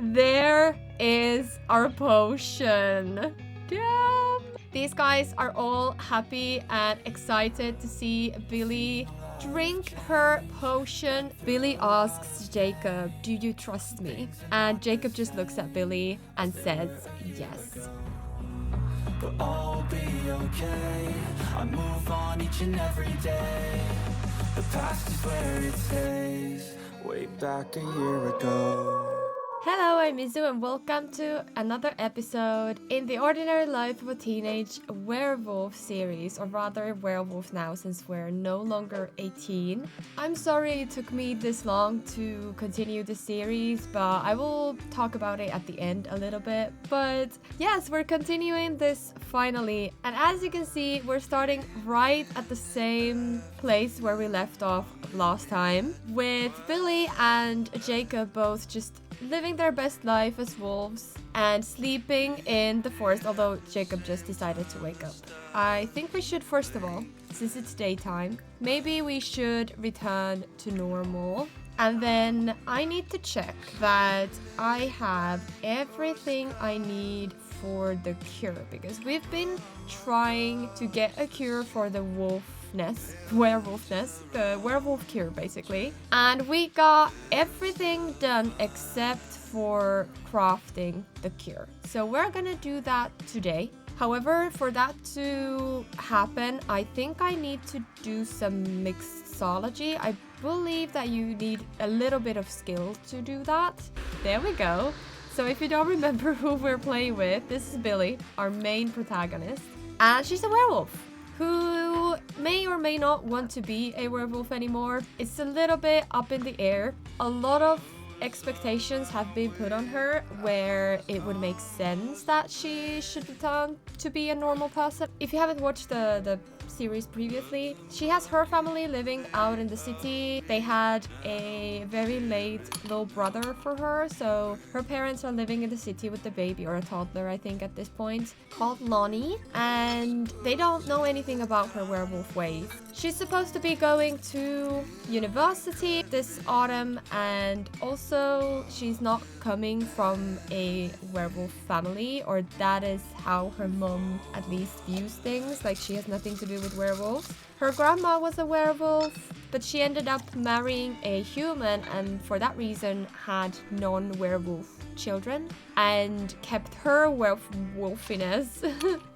There is our potion. Damn. These guys are all happy and excited to see Billy drink her potion. Billy asks Jacob, "Do you trust me?" And Jacob just looks at Billy and says yes. But all be okay. I move on each and every day. The past is where it stays. Way back a year ago. Hello, I'm Izu and welcome to another episode in the ordinary life of a teenage werewolf series, or rather werewolf now since we're no longer 18. I'm sorry it took me this long to continue the series, but I will talk about it at the end a little bit. But yes, we're continuing this finally, and as you can see, we're starting right at the same place where we left off last time, with Billy and Jacob both just living their best life as wolves and sleeping in the forest, although Jacob just decided to wake up. I think we should, first of all, since it's daytime, maybe we should return to normal. And then I need to check that I have everything I need for the cure, because we've been trying to get a cure for the werewolfness, the werewolf cure basically. And we got everything done except for crafting the cure. So we're gonna do that today. However, for that to happen, I think I need to do some mixology. I believe that you need a little bit of skill to do that. There we go. So if you don't remember who we're playing with, this is Billy, our main protagonist. And she's a werewolf who may or may not want to be a werewolf anymore. It's a little bit up in the air. A lot of expectations have been put on her where it would make sense that she should return to be a normal person. If you haven't watched the series previously, she has her family living out in the city. They had a very late little brother for her, so her parents are living in the city with the baby, or a toddler I think at this point, called Lonnie, and they don't know anything about her werewolf ways. She's supposed to be going to university this autumn, and also she's not coming from a werewolf family, or that is how her mom at least views things, like she has nothing to do with werewolves. Her grandma was a werewolf, but she ended up marrying a human and for that reason had non-werewolf children and kept her wolfiness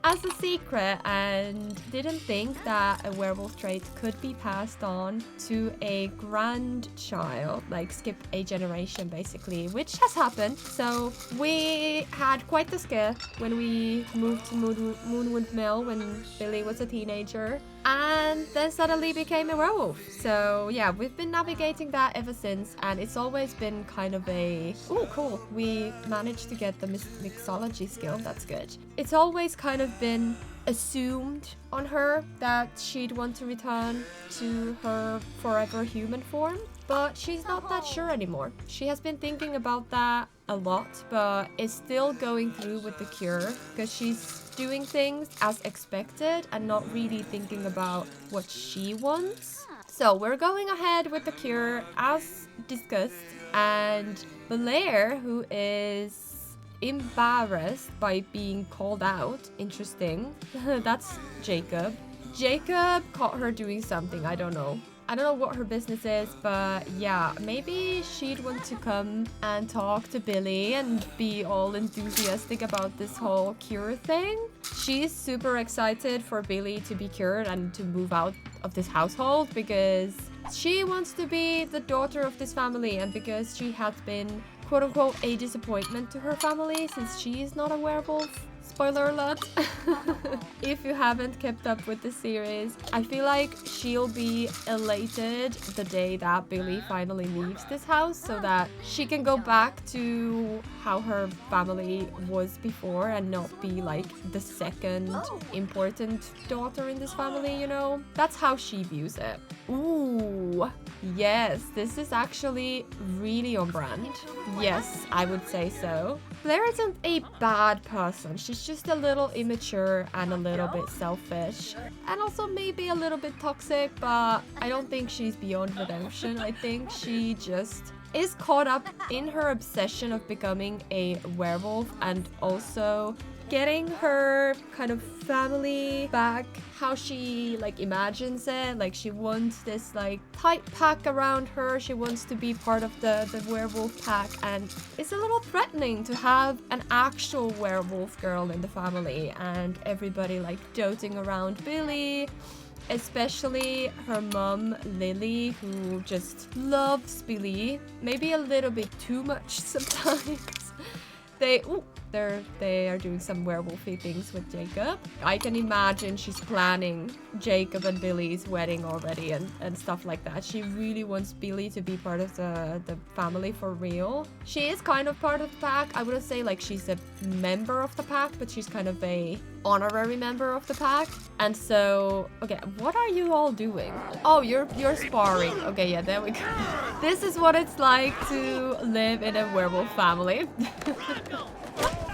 as a secret, and didn't think that a werewolf trait could be passed on to a grandchild, like skip a generation basically, which has happened. So we had quite the scare when we moved to Moonwood Mill when Billy was a teenager, and then suddenly became a werewolf. So yeah, we've been navigating that ever since, and it's always been kind of a, oh cool, we managed to get the mixology skill, that's good. It's always kind of been assumed on her that she'd want to return to her forever human form, but she's not that sure anymore. She has been thinking about that a lot, but is still going through with the cure because she's doing things as expected and not really thinking about what she wants. So we're going ahead with the cure as discussed, and Blair, who is embarrassed by being called out, interesting, that's Jacob. Jacob caught her doing something, I don't know what her business is, but yeah, maybe she'd want to come and talk to Billy and be all enthusiastic about this whole cure thing. She's super excited for Billy to be cured and to move out of this household because she wants to be the daughter of this family, and because she has been quote-unquote a disappointment to her family since she is not a werewolf. Spoiler alert. If you haven't kept up with the series, I feel like she'll be elated the day that Billy finally leaves this house so that she can go back to how her family was before and not be like the second important daughter in this family, you know? That's how she views it. Ooh, yes, this is actually really on brand. Yes, I would say so. Blair isn't a bad person. She's just a little immature and a little bit selfish. And also maybe a little bit toxic, but I don't think she's beyond redemption. I think she just is caught up in her obsession of becoming a werewolf and also getting her kind of family back how she like imagines it. Like she wants this like tight pack around her. She wants to be part of the werewolf pack, and it's a little threatening to have an actual werewolf girl in the family and everybody like doting around Billy. Especially her mom, Lily, who just loves Billy. Maybe a little bit too much sometimes. They are doing some werewolfy things with Jacob. I can imagine she's planning Jacob and Billy's wedding already and stuff like that. She really wants Billy to be part of the family for real. She is kind of part of the pack. I wouldn't say like she's a member of the pack, but she's kind of a honorary member of the pack. And so, okay, what are you all doing? Oh, you're sparring. Okay, yeah, there we go. This is what it's like to live in a werewolf family.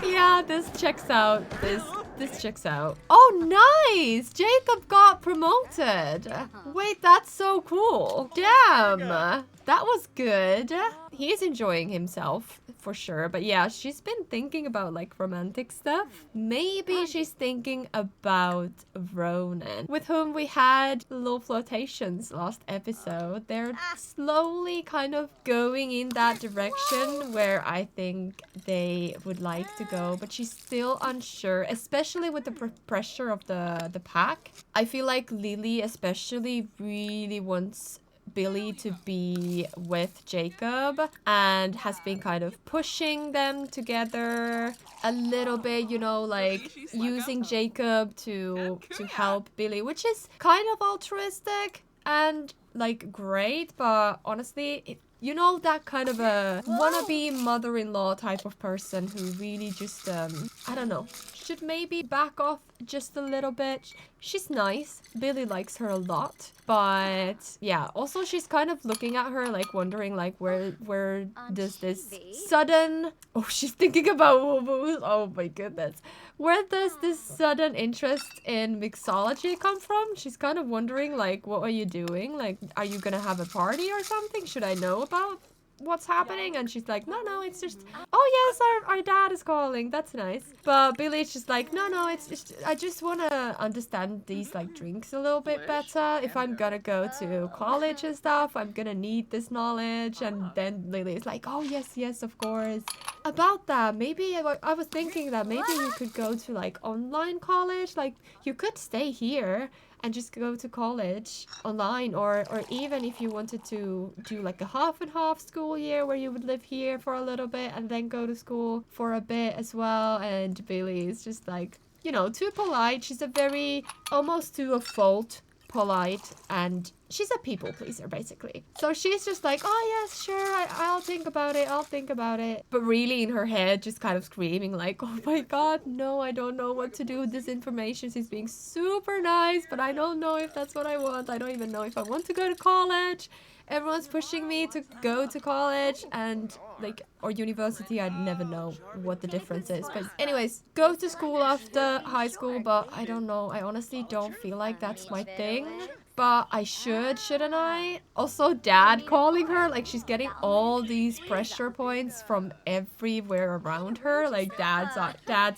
Yeah, this checks out. This checks out. Oh, nice! Jacob got promoted. Wait, that's so cool. Damn, that was good. He's enjoying himself for sure. But yeah, she's been thinking about like romantic stuff. Maybe she's thinking about Ronan, with whom we had little flirtations last episode. They're slowly kind of going in that direction where I think they would like to go, but she's still unsure, especially with the pressure of the pack. I feel like Lily especially really wants Billy to be with Jacob and has been kind of pushing them together a little bit, you know, like using Jacob to help Billy, which is kind of altruistic and like great, but honestly, you know, that kind of a wannabe mother-in-law type of person who really just, I don't know, should maybe back off just a little bit. She's nice. Billy likes her a lot. But yeah, also she's kind of looking at her like wondering like where does this sudden... Oh, she's thinking about woo-woos. Oh my goodness. Where does this sudden interest in mixology come from? She's kind of wondering like, what are you doing? Like, are you gonna have a party or something? Should I know about what's happening? And she's like, no, it's just, oh yes, our dad is calling, that's nice. But Billy's just like, no, it's just, I just want to understand these like drinks a little bit better. If I'm gonna go to college and stuff, I'm gonna need this knowledge. And then Lily's like, oh yes, of course. About that, maybe I was thinking that maybe you could go to like online college. Like you could stay here and just go to college online, or even if you wanted to do like a half and half school year where you would live here for a little bit and then go to school for a bit as well. And Billy is just like, you know, too polite. She's a very, almost to a fault, polite, and she's a people pleaser basically. So she's just like, oh yes, sure, I'll think about it. But really in her head just kind of screaming like, oh my god, no, I don't know what to do with this information. She's being super nice, but I don't know if that's what I want. I don't even know if I want to go to college. Everyone's pushing me to go to college and like, or university. I never know what the difference is. But anyways, go to school after high school, but I don't know. I honestly don't feel like that's my thing. But I shouldn't I? Also, dad calling her, like she's getting all these pressure points from everywhere around her. Like dad's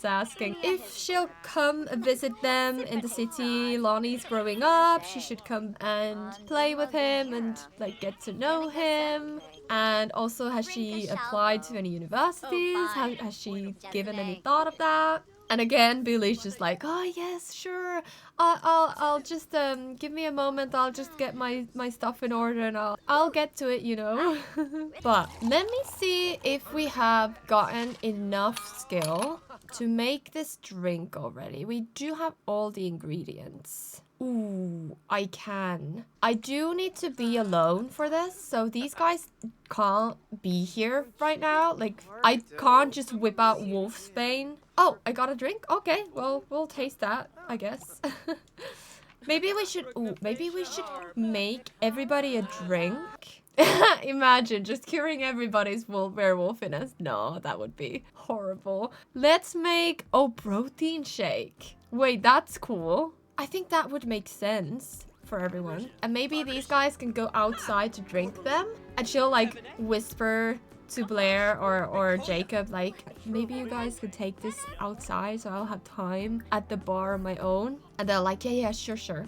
asking if she'll come visit them in the city. Lonnie's growing up. She should come and play with him and like get to know him. And also, has she applied to any universities? Has she given any thought of that? And again, Billy's just like, oh yes, sure. I'll just give me a moment. I'll just get my stuff in order and I'll get to it, you know. But let me see if we have gotten enough skill to make this drink already. We do have all the ingredients. Ooh, I can. I do need to be alone for this, so these guys can't be here right now. Like, I can't just whip out Wolfsbane. Oh, I got a drink? Okay, well, we'll taste that, I guess. Maybe we should make everybody a drink. Imagine just curing everybody's werewolfiness. No, that would be horrible. Let's make, protein shake. Wait, that's cool. I think that would make sense for everyone. And maybe these guys can go outside to drink them. And she'll like whisper to Blair or Jacob, like, maybe you guys could take this outside so I'll have time at the bar on my own. And they're like, yeah, sure.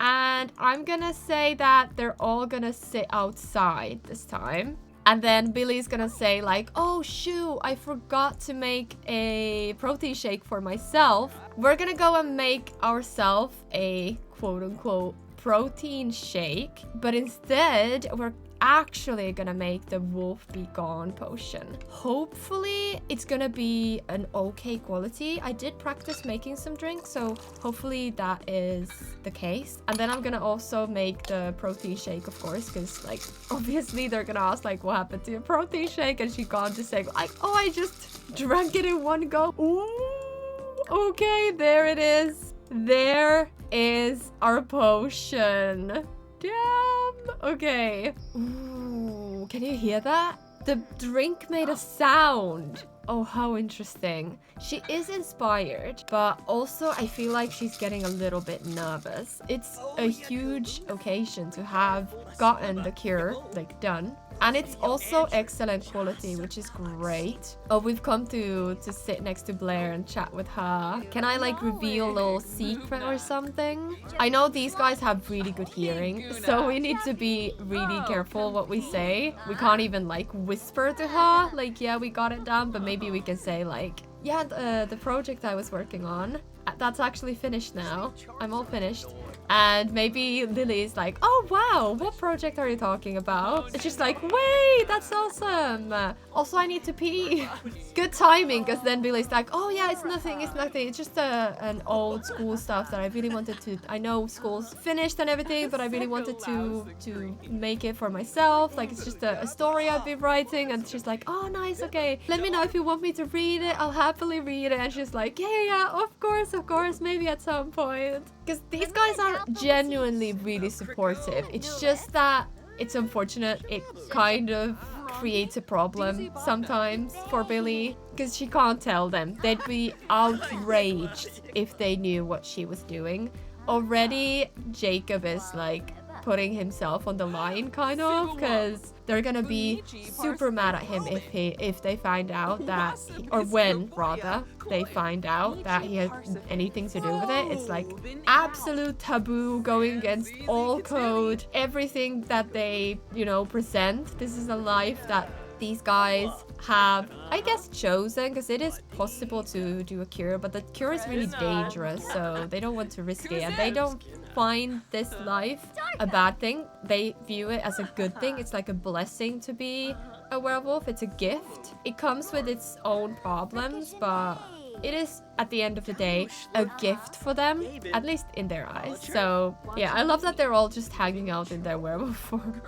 And I'm gonna say that they're all gonna sit outside this time. And then Billy's gonna say like, oh shoot, I forgot to make a protein shake for myself. We're gonna go and make ourselves a quote-unquote protein shake, but instead we're actually gonna make the wolf be gone potion. Hopefully it's gonna be an okay quality. I did practice making some drinks, so hopefully that is the case. And then I'm gonna also make the protein shake, of course, because like obviously they're gonna ask like what happened to your protein shake, and she's gone to say like, oh, I just drank it in one go. Ooh, okay, there it is. There is our potion. Damn. Okay. Ooh, can you hear that? The drink made a sound. Oh, how interesting. She is inspired, but also I feel like she's getting a little bit nervous. It's a huge occasion to have gotten the cure, like, done. And it's also excellent quality, which is great. Oh, we've come to sit next to Blair and chat with her. Can I like reveal a little secret or something? I know these guys have really good hearing, so we need to be really careful what we say. We can't even like whisper to her, like, yeah, we got it done, but maybe we can say like, yeah, the project I was working on, that's actually finished now. I'm all finished. And maybe Lily's like, oh wow, what project are you talking about? It's just like, wait, that's awesome. Also, I need to pee. Good timing, because then Billy's like, oh yeah, it's nothing. It's just an old school stuff that I really wanted to, I know school's finished and everything, but I really wanted to make it for myself. Like, it's just a story I've been writing. And she's like, oh nice, okay. Let me know if you want me to read it. I'll happily read it. And she's like, yeah, of course, maybe at some point. Because these guys are genuinely really supportive. It's just that it's unfortunate. It kind of creates a problem sometimes for Billy, because she can't tell them. They'd be outraged if they knew what she was doing. Already, Jacob is like putting himself on the line, kind of, because they're gonna be super mad at him if they find out that, or when rather they find out that he has anything to do with it. It's like absolute taboo, going against all code, everything that they, you know, present. This is a life that these guys have, I guess, chosen, because it is possible to do a cure, but the cure is really dangerous, so they don't want to risk it, and they don't find this life a bad thing. They view it as a good thing. It's like a blessing to be a werewolf. It's a gift. It comes with its own problems, but it is, at the end of the day, a gift for them, at least in their eyes. So yeah, I love that they're all just hanging out in their werewolf form.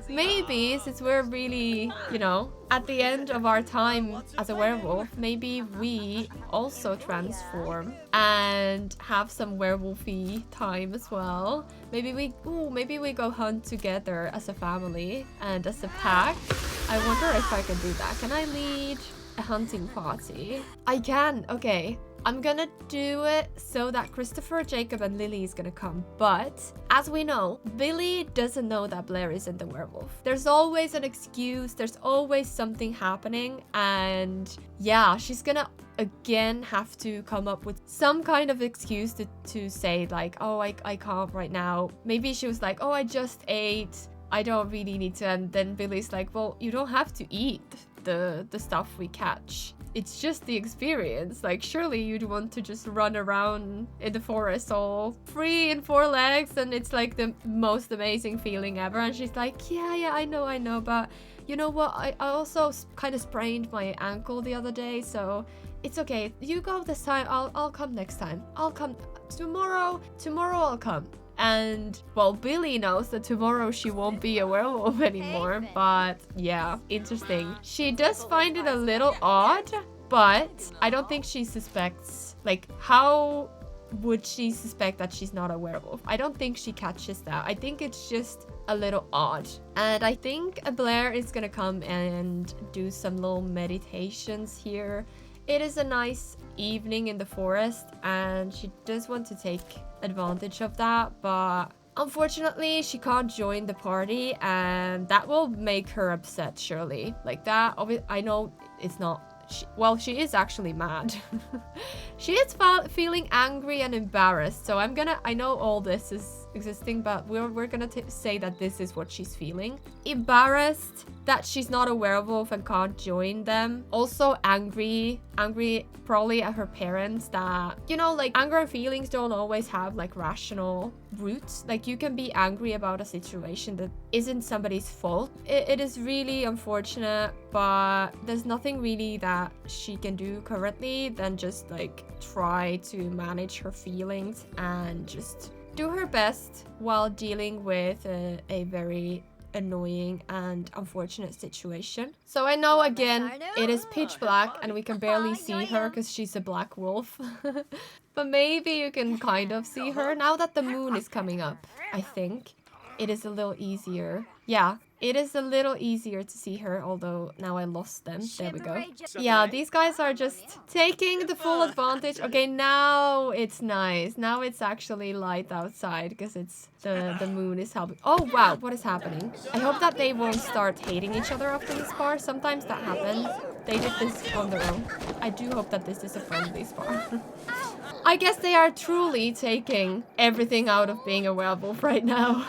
Maybe since we're really, you know, at the end of our time as a werewolf, maybe we also transform and have some werewolfy time as well. Maybe we go hunt together as a family and as a pack. I wonder if I can do that. Can I lead a hunting party? I can. Okay, I'm gonna do it so that Christopher, Jacob, and Lily is gonna come. But as we know, Billy doesn't know that Blair isn't the werewolf. There's always an excuse. There's always something happening, and yeah, she's gonna again have to come up with some kind of excuse to say like, oh, I can't right now. Maybe she was like, oh, I just ate, I don't really need to. And then Billy's like, well, you don't have to eat the stuff we catch. It's just the experience. Like, surely you'd want to just run around in the forest all free in 4 legs, and it's like the most amazing feeling ever. And she's like, yeah, I know, but you know what? I also kind of sprained my ankle the other day, so it's okay. You go this time. I'll come next time. I'll come tomorrow. I'll come. And, well, Billy knows that tomorrow she won't be a werewolf anymore. But, yeah, interesting. She does find it a little odd, but I don't think she suspects. Like, how would she suspect that she's not a werewolf? I don't think she catches that. I think it's just a little odd. And I think Blair is gonna come and do some little meditations here. It is a nice evening in the forest, and she does want to take advantage of that, but unfortunately, she can't join the party, and that will make her upset, surely. Like that, I know it's not... well, she is actually mad. She is feeling angry and embarrassed. So I know all this is existing, but we're gonna say that this is what she's feeling. Embarrassed that she's not a werewolf and can't join them. Also angry probably at her parents that, you know, like anger and feelings don't always have like rational roots. Like you can be angry about a situation that isn't somebody's fault. It is really unfortunate, but there's nothing really that she can do currently than just like try to manage her feelings and just do her best while dealing with a very annoying and unfortunate situation. So I know again it is pitch black and we can barely see her because she's a black wolf. But maybe you can kind of see her now that the moon is coming up. I think it is a little easier. Yeah, it is a little easier to see her, although now I lost them. There we go. Yeah, these guys are just taking the full advantage. Okay, now it's nice. Now it's actually light outside because it's the moon is helping. Oh, wow, what is happening? I hope that they won't start hating each other after this bar. Sometimes that happens. They did this on their own. I do hope that this is a friendly spar. I guess they are truly taking everything out of being a werewolf right now.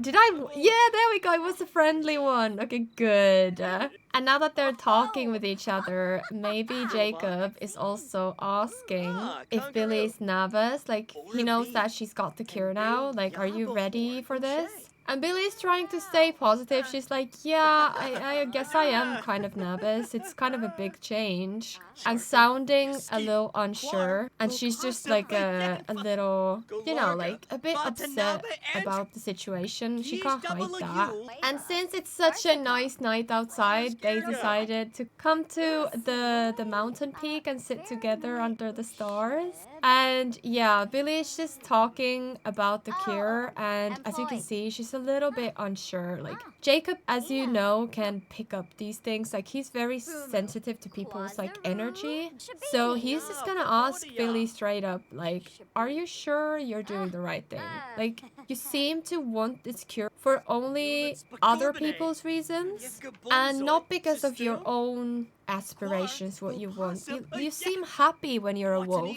Did I? Yeah, there we go. It was a friendly one. Okay, good. And now that they're talking with each other, maybe Jacob is also asking if Billy is nervous. Like, he knows that she's got the cure now. Like, are you ready for this? And Billy's trying to stay positive. She's like, yeah, I guess I am kind of nervous. It's kind of a big change. And sounding a little unsure. And she's just like a little, you know, like a bit upset about the situation. She can't hide that. And since it's such a nice night outside, they decided to come to the mountain peak and sit together under the stars. And yeah, Billy is just talking about the cure, and as you can see, she's a little bit unsure. Like, Jacob, as you know, can pick up these things. Like, he's very sensitive to people's like energy. So he's just gonna ask Billy straight up, like, are you sure you're doing the right thing? Like, you seem to want this cure for only other people's reasons and not because of your own aspirations, what you want. You seem happy when you're a wolf.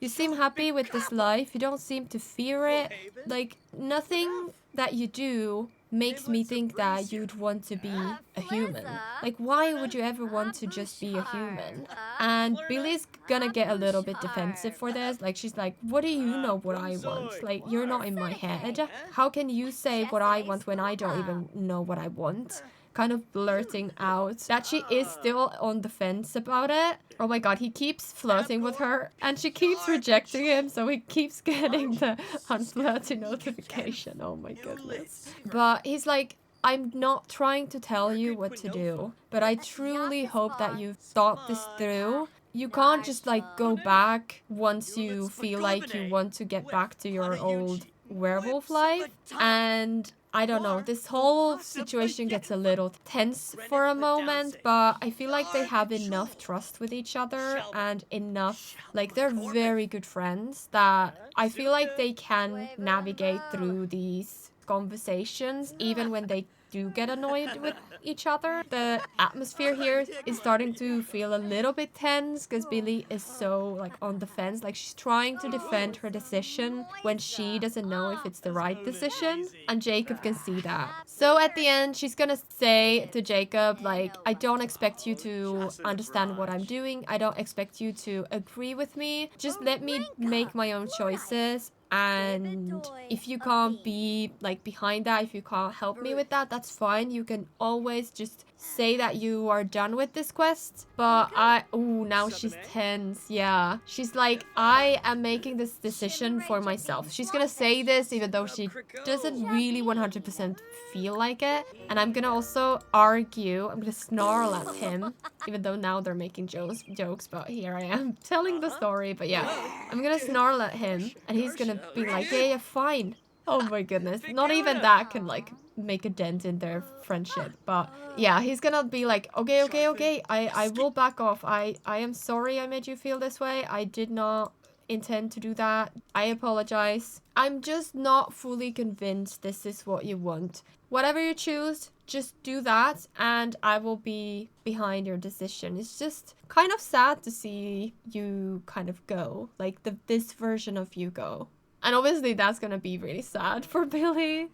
You seem happy with this life. You don't seem to fear it. Like, nothing that you do makes me think that you'd want to be a human. Like, why would you ever want to just be a human? And Billy's gonna get a little bit defensive for this. Like, she's like, what do you know what I want? Like, you're not in my head. How can you say what I want when I don't even know what I want? Kind of blurting out that she is still on the fence about it. Oh my god, he keeps flirting with her and she keeps rejecting him, so he keeps getting the unflirty notification. Oh my goodness. But he's like, I'm not trying to tell you what to do, but I truly hope that you've thought this through. You can't just like go back once you feel like you want to get back to your old werewolf life. And I don't know, this whole situation gets a little tense for a moment, but I feel like they have enough trust with each other and enough, like, they're very good friends that I feel like they can navigate through these conversations even when they do get annoyed with each other. The atmosphere here is starting to feel a little bit tense because Billy is so like on the fence. Like, she's trying to defend her decision when she doesn't know if it's the right decision, and Jacob can see that. So at the end, she's gonna say to Jacob, like, I don't expect you to understand what I'm doing. I don't expect you to agree with me. Just let me make my own choices. And if you can't be like behind that, if you can't help me with that, that's fine. You can always just say that you are done with this quest. But now she's tense. Yeah, she's like, I am making this decision for myself. She's gonna say this even though she doesn't really 100% feel like it. And I'm gonna also argue, I'm gonna snarl at him, even though now they're making jokes, but here I am telling the story. But yeah, I'm gonna snarl at him and he's gonna be like, yeah, fine. Oh my goodness, not even that can like make a dent in their friendship. But yeah, he's gonna be like, okay, I will back off. I am sorry I made you feel this way. I did not intend to do that. I apologize. I'm just not fully convinced this is what you want. Whatever you choose, just do that and I will be behind your decision. It's just kind of sad to see you kind of go, like this version of you go. And obviously that's gonna be really sad for Billy.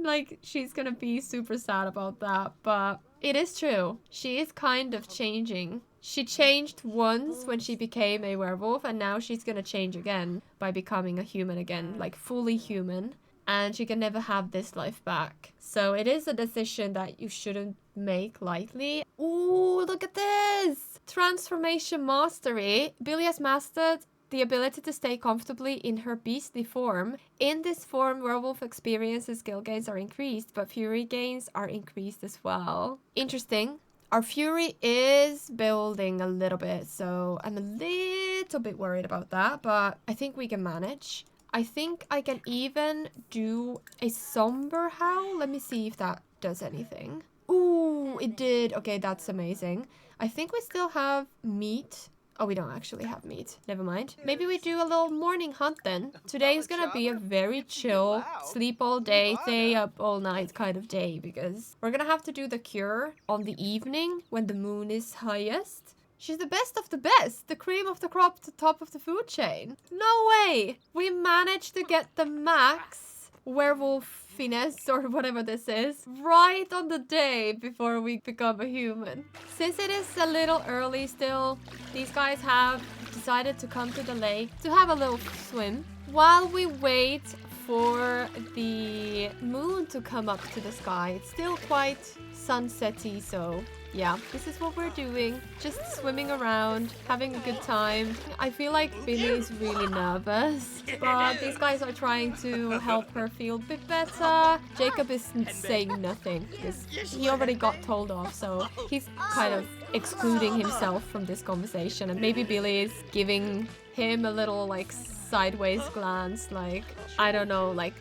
Like, she's gonna be super sad about that, but it is true. She is kind of changing. She changed once when she became a werewolf, and now she's gonna change again by becoming a human again, like fully human. And she can never have this life back. So it is a decision that you shouldn't make lightly. Ooh, look at this! Transformation mastery. Billy has mastered the ability to stay comfortably in her beastly form. In this form, werewolf experience and skill gains are increased, but fury gains are increased as well. Interesting. Our fury is building a little bit, so I'm a little bit worried about that, but I think we can manage. I think I can even do a somber howl. Let me see if that does anything. Ooh, it did. Okay, that's amazing. I think we still have meat. Oh, we don't actually have meat. Never mind. Maybe we do a little morning hunt then. Today is gonna be a very chill, sleep all day, stay up all night kind of day, because we're gonna have to do the cure on the evening when the moon is highest. She's the best of the best, the cream of the crop, the top of the food chain. No way! We managed to get the max werewolfiness, or whatever this is, right on the day before we become a human. Since it is a little early still, these guys have decided to come to the lake to have a little swim while we wait for the moon to come up to the sky. It's still quite sunsetty, so yeah, this is what we're doing. Just swimming around, having a good time. I feel like Billy is really nervous, but these guys are trying to help her feel a bit better. Jacob is saying nothing because he already got told off, so he's kind of excluding himself from this conversation. And maybe Billy is giving him a little like sideways glance, like, I don't know, like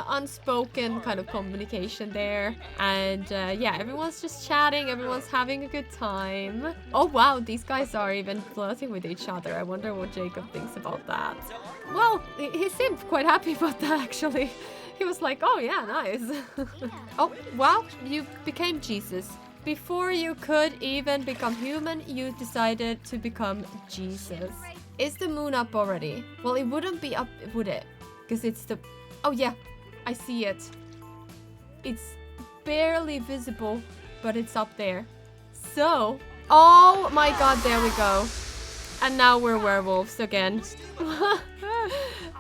unspoken kind of communication there. And yeah, everyone's just chatting, everyone's having a good time. Oh wow, these guys are even flirting with each other. I wonder what Jacob thinks about that. Well, he seemed quite happy about that actually. He was like, oh yeah, nice. Oh wow, you became Jesus. Before you could even become human, you decided to become Jesus. Is the moon up already? Well, it wouldn't be up, would it? Because it's the... Oh yeah, I see it. It's barely visible, but it's up there. So, oh my god, there we go. And now we're werewolves again.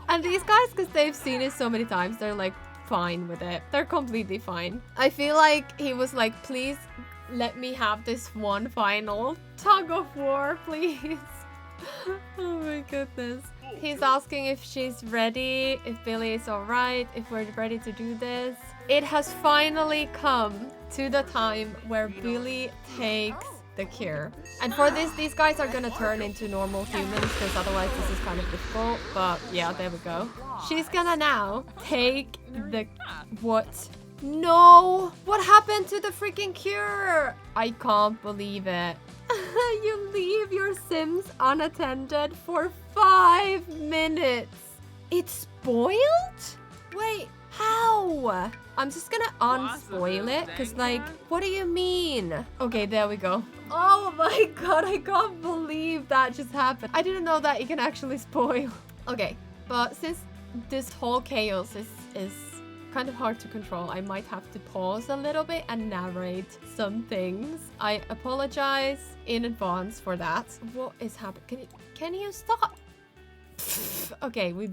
And these guys, because they've seen it so many times, they're like fine with it. They're completely fine. I feel like he was like, please let me have this one final tug of war, please. Oh my goodness. He's asking if she's ready, if Billy is alright, if we're ready to do this. It has finally come to the time where Billy takes the cure. And for this, these guys are gonna turn into normal humans, because otherwise this is kind of difficult. But yeah, there we go. She's gonna now take the... What? No! What happened to the freaking cure? I can't believe it. You leave your Sims unattended for 5 minutes. It's spoiled? Wait, how? I'm just gonna unspoil it, because like, what do you mean? Okay, there we go. Oh my god, I can't believe that just happened. I didn't know that you can actually spoil. Okay, but since this whole chaos is kind of hard to control, I might have to pause a little bit and narrate some things. I apologize in advance for that. What is happening? Can you stop? Okay, we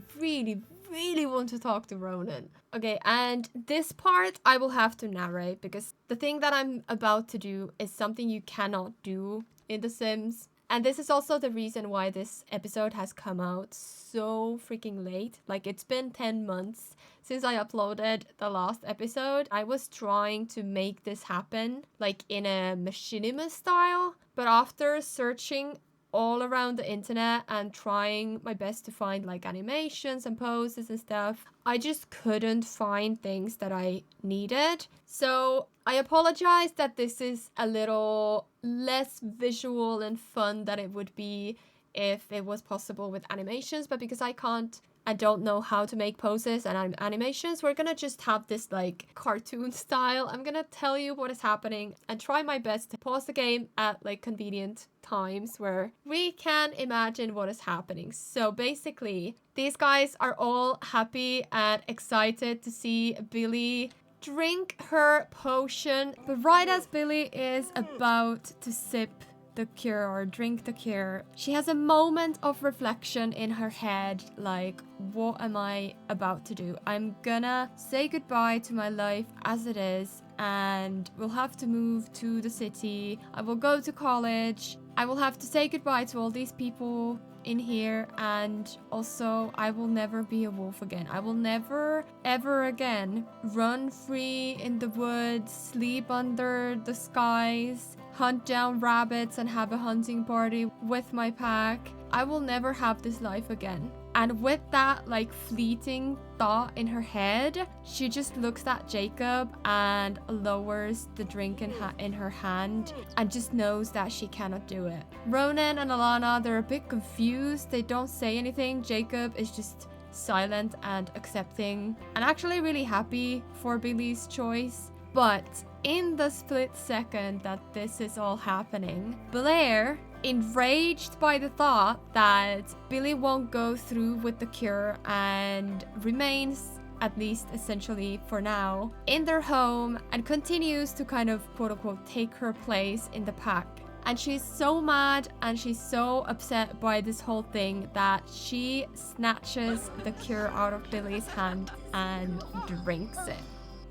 really want to talk to Ronan. Okay, and this part I will have to narrate, because the thing that I'm about to do is something you cannot do in The Sims. And this is also the reason why this episode has come out so freaking late. Like, it's been 10 months since I uploaded the last episode. I was trying to make this happen, like in a machinima style. But after searching all around the internet and trying my best to find like animations and poses and stuff, I just couldn't find things that I needed. So I apologize that this is a little less visual and fun than it would be if it was possible with animations, but because I can't, I don't know how to make poses and animations, we're gonna just have this like cartoon style. I'm gonna tell you what is happening and try my best to pause the game at like convenient times where we can imagine what is happening. So basically, these guys are all happy and excited to see Billy drink her potion. But right as Billy is about to sip the cure or drink the cure, she has a moment of reflection in her head, like, what am I about to do? I'm gonna say goodbye to my life as it is, and we'll have to move to the city. I will go to college. I will have to say goodbye to all these people in here, and also I will never be a wolf again. I will never ever again run free in the woods, sleep under the skies, hunt down rabbits and have a hunting party with my pack. I will never have this life again. And with that like fleeting thought in her head, she just looks at Jacob and lowers the drink in her hand and just knows that she cannot do it. Ronan and Alana, they're a bit confused. They don't say anything. Jacob is just silent and accepting and actually really happy for Billy's choice. But in the split second that this is all happening, Blair, enraged by the thought that Billy won't go through with the cure and remains, at least essentially for now, in their home and continues to kind of quote unquote take her place in the pack. And she's so mad and she's so upset by this whole thing that she snatches the cure out of Billy's hand and drinks it.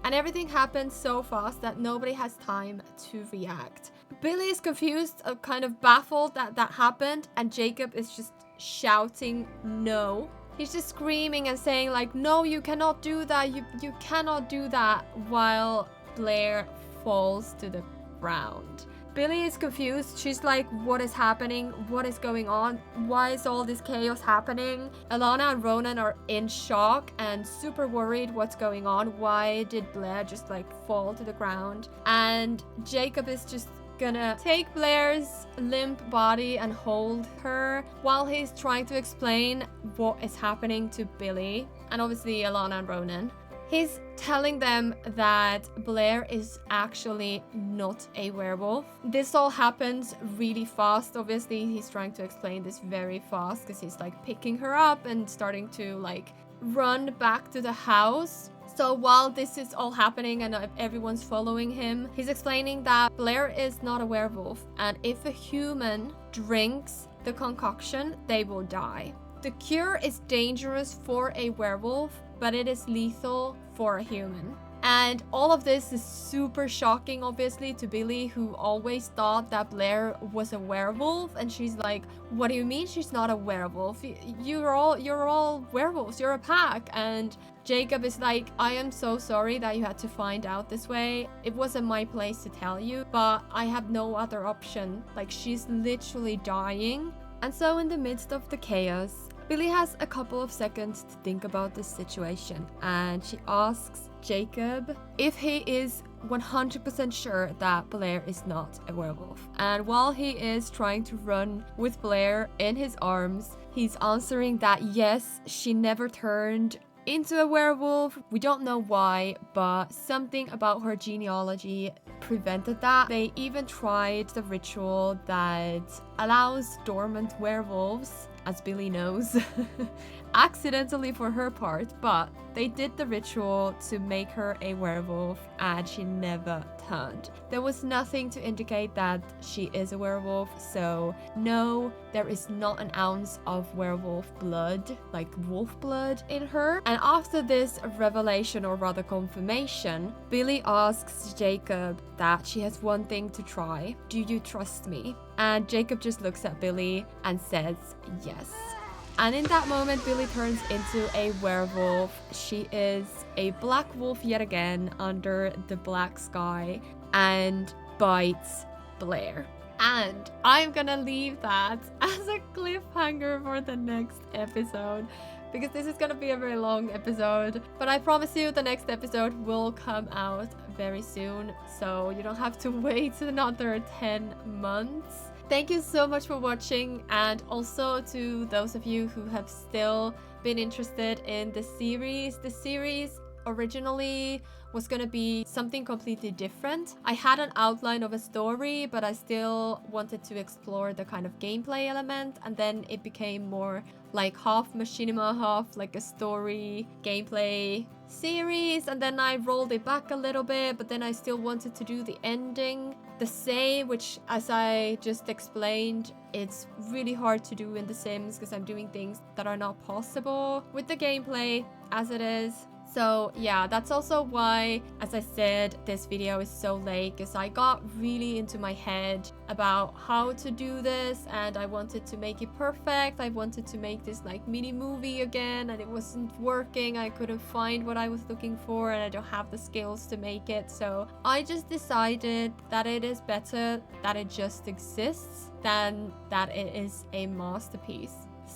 And everything happens so fast that nobody has time to react. Billy is confused, kind of baffled that that happened, and Jacob is just shouting no. He's just screaming and saying like, no, you cannot do that, you cannot do that, while Blair falls to the ground. Billy is confused. She's like, what is happening? What is going on? Why is all this chaos happening? Alana and Ronan are in shock and super worried what's going on. Why did Blair just like fall to the ground? And Jacob is just gonna take Blair's limp body and hold her while he's trying to explain what is happening to Billy and obviously Alana and Ronan. He's telling them that Blair is actually not a werewolf. This all happens really fast. Obviously, he's trying to explain this very fast because he's like picking her up and starting to like run back to the house. So while this is all happening and everyone's following him, he's explaining that Blair is not a werewolf. And if a human drinks the concoction, they will die. The cure is dangerous for a werewolf, but it is lethal for a human. And all of this is super shocking, obviously, to Billy, who always thought that Blair was a werewolf. And she's like, what do you mean she's not a werewolf? You're all werewolves, you're a pack. And Jacob is like, I am so sorry that you had to find out this way. It wasn't my place to tell you, but I have no other option. Like, she's literally dying. And so in the midst of the chaos, Billy has a couple of seconds to think about this situation, and she asks Jacob if he is 100% sure that Blair is not a werewolf. And while he is trying to run with Blair in his arms, he's answering that yes, she never turned into a werewolf. We don't know why, but something about her genealogy prevented that. They even tried the ritual that allows dormant werewolves, as Billy knows, accidentally for her part, but they did the ritual to make her a werewolf and she never turned. There was nothing to indicate that she is a werewolf, so no, there is not an ounce of werewolf blood, like wolf blood, in her. And after this revelation, or rather confirmation, Billy asks Jacob that she has one thing to try. Do you trust me? And Jacob just looks at Billy and says yes. And in that moment, Billy turns into a werewolf. She is a black wolf yet again under the black sky and bites Blair. And I'm gonna leave that as a cliffhanger for the next episode, because this is gonna be a very long episode. But I promise you the next episode will come out very soon, so you don't have to wait another 10 months. Thank you so much for watching, and also to those of you who have still been interested in the series. The series originally was gonna be something completely different. I had an outline of a story, but I still wanted to explore the kind of gameplay element, and then it became more like half machinima, half like a story gameplay series, and then I rolled it back a little bit, but then I still wanted to do the ending the same, which, as I just explained, it's really hard to do in The Sims because I'm doing things that are not possible with the gameplay as it is. So yeah, that's also why, as I said, this video is so late, because I got really into my head about how to do this, and I wanted to make it perfect. I wanted to make this like mini movie again, and it wasn't working. I couldn't find what I was looking for, and I don't have the skills to make it. So I just decided that it is better that it just exists than that it is a masterpiece.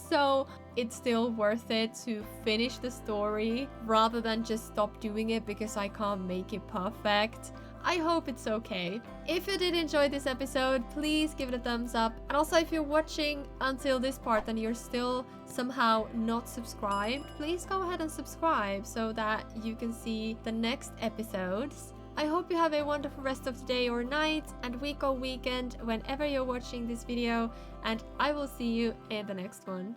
So it's still worth it to finish the story rather than just stop doing it because I can't make it perfect. I hope it's okay. If you did enjoy this episode, please give it a thumbs up. And also, if you're watching until this part and you're still somehow not subscribed, please go ahead and subscribe so that you can see the next episodes. I hope you have a wonderful rest of the day or night and week or weekend whenever you're watching this video, and I will see you in the next one.